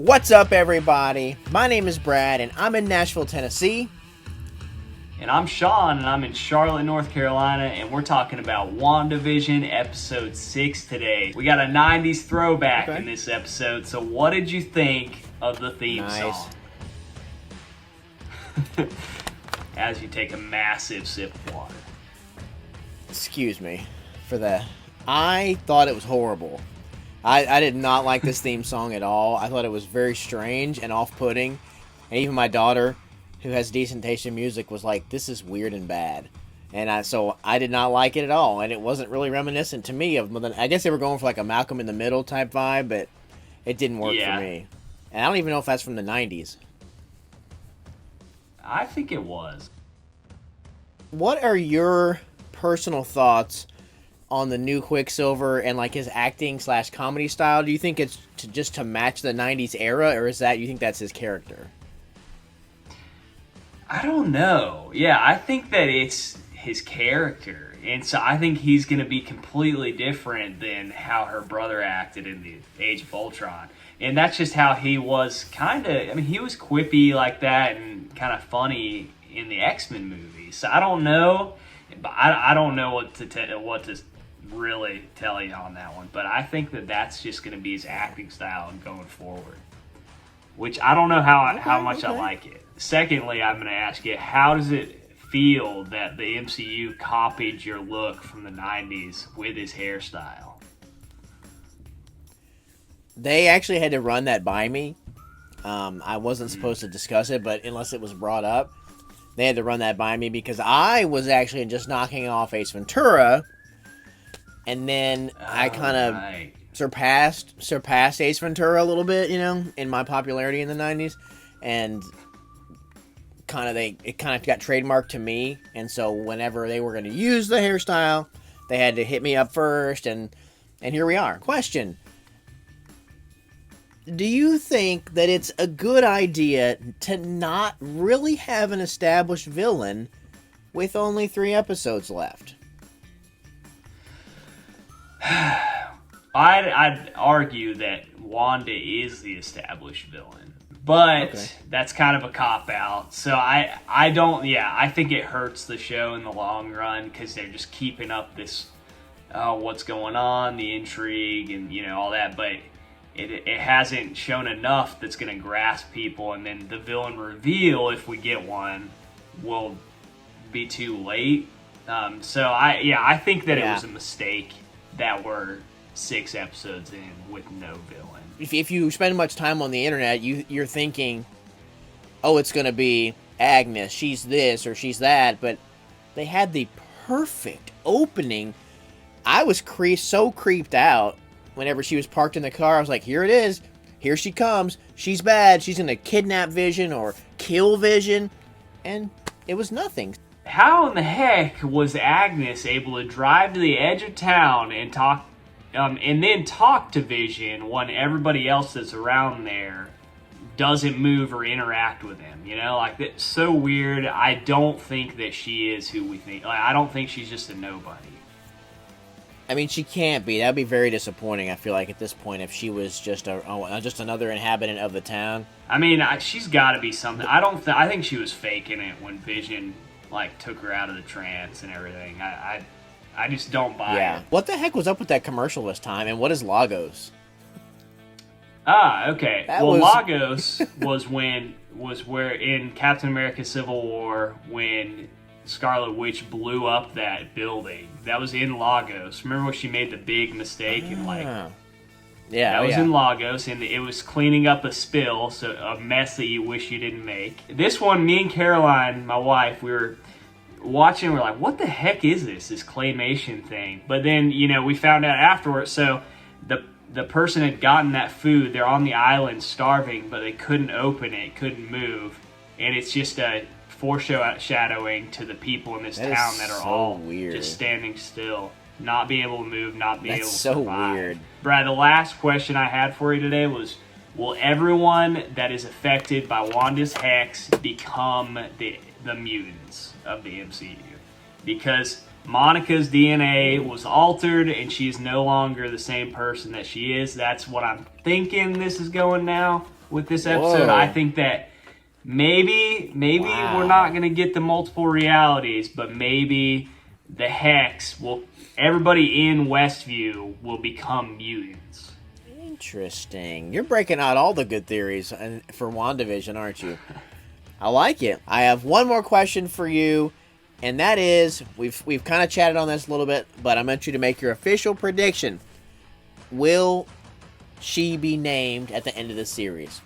What's up, everybody? My name is Brad, and I'm in Nashville, Tennessee. And I'm Sean, and I'm in Charlotte, North Carolina, and we're talking about Wandavision episode 6 today. We got a 90s throwback in this episode, so what did you think of the theme song? As you take a massive sip of water. Excuse me for that. I thought it was horrible. I did not like this theme song at all. I thought it was very strange and off-putting. And even my daughter, who has decent taste in music, was like, this is weird and bad. And so I did not like it at all. And it wasn't really reminiscent to me of... I guess they were going for like a Malcolm in the Middle type vibe, but it didn't work for me. And I don't even know if that's from the 90s. I think it was. What are your personal thoughts on the new Quicksilver and like his acting / comedy style? Do you think it's just to match the 90s era, or you think that's his character? I don't know. Yeah, I think that it's his character. And so I think he's going to be completely different than how her brother acted in the Age of Ultron. And that's just how he was he was quippy like that and kind of funny in the X-Men movies. So I don't know, but I don't know what to really tell you on that one. But I think that that's just going to be his acting style going forward, which I don't know how much I like it. Secondly, I'm going to ask you, how does it feel that the MCU copied your look from the 90s with his hairstyle? They actually had to run that by me. I wasn't supposed to discuss it, but unless it was brought up, they had to run that by me because I was actually just knocking off Ace Ventura, and then I kind of surpassed Ace Ventura a little bit, in my popularity in the 90s, and it kind of got trademarked to me. And so whenever they were going to use the hairstyle, they had to hit me up first, and here we are. Question: do you think that it's a good idea to not really have an established villain with only 3 episodes left? I'd argue that Wanda is the established villain, but that's kind of a cop-out. So I think it hurts the show in the long run because they're just keeping up this, what's going on, the intrigue, and all that, but it hasn't shown enough that's going to grasp people, and then the villain reveal, if we get one, will be too late. So I think that it was a mistake that we're 6 episodes in with no villain. If you spend much time on the internet, you're thinking, oh, it's going to be Agnes, she's this or she's that, but they had the perfect opening. I was so creeped out whenever she was parked in the car. I was like, here it is. Here she comes. She's bad. She's going to kidnap Vision or kill Vision. And it was nothing. How in the heck was Agnes able to drive to the edge of town and talk, and then talk to Vision when everybody else that's around there doesn't move or interact with him? That's so weird. I don't think that she is who we think. I don't think she's just a nobody. I mean, she can't be. That'd be very disappointing, I feel like, at this point, if she was just just another inhabitant of the town. I mean, she's got to be something. I think she was faking it when Vision took her out of the trance and everything. I just don't buy it. What the heck was up with that commercial this time, and what is Lagos? Okay. Lagos was where in Captain America: Civil War, when Scarlet Witch blew up that building. That was in Lagos. Remember when she made the big mistake and that was in Lagos, and it was cleaning up a spill, so a mess that you wish you didn't make. This one, me and Caroline, my wife, we were watching. We're like, what the heck is this claymation thing? But then we found out afterwards. So the person had gotten that food. They're on the island starving, but they couldn't open it, couldn't move, and it's just a foreshadowing to the people in this town that are all weird, just standing still, not being able to move, not being able to survive. That's so weird. Brad, the last question I had for you today was, will everyone that is affected by Wanda's hex become the mutants of the MCU? Because Monica's DNA was altered and she's no longer the same person that she is. That's what I'm thinking this is going now. with this episode. Whoa. I think that maybe Wow. we're not going to get the multiple realities, but maybe the Hex will, everybody in Westview will become mutants. Interesting. You're breaking out all the good theories for WandaVision, aren't you? I like it. I have one more question for you, and that is, we've kind of chatted on this a little bit, but I want you to make your official prediction. Will she be named at the end of the series?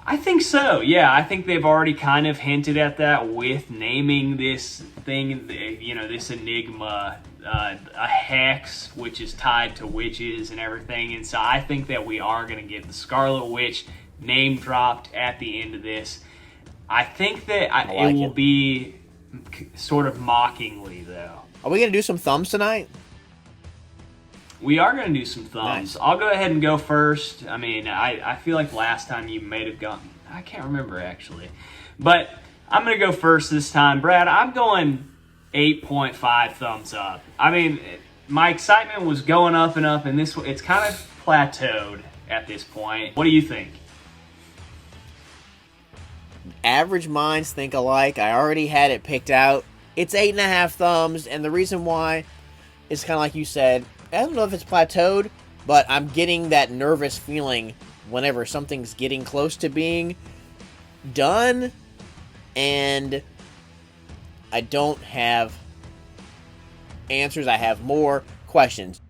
I think so, yeah. I think they've already kind of hinted at that with naming this thing, this enigma, a hex, which is tied to witches and everything. And so I think that we are going to get the Scarlet Witch name dropped at the end of this. I think that it will be sort of mockingly, though. Are we going to do some thumbs tonight? We are going to do some thumbs. Nice. I'll go ahead and go first. I mean, I feel like last time you may have gone... I can't remember, actually. But I'm going to go first this time. Brad, I'm going 8.5 thumbs up. I mean, my excitement was going up, and it's kind of plateaued at this point. What do you think? Average minds think alike. I already had it picked out. It's 8.5 thumbs, and the reason why is kind of like you said. I don't know if it's plateaued, but I'm getting that nervous feeling whenever something's getting close to being done, and I don't have answers. I have more questions.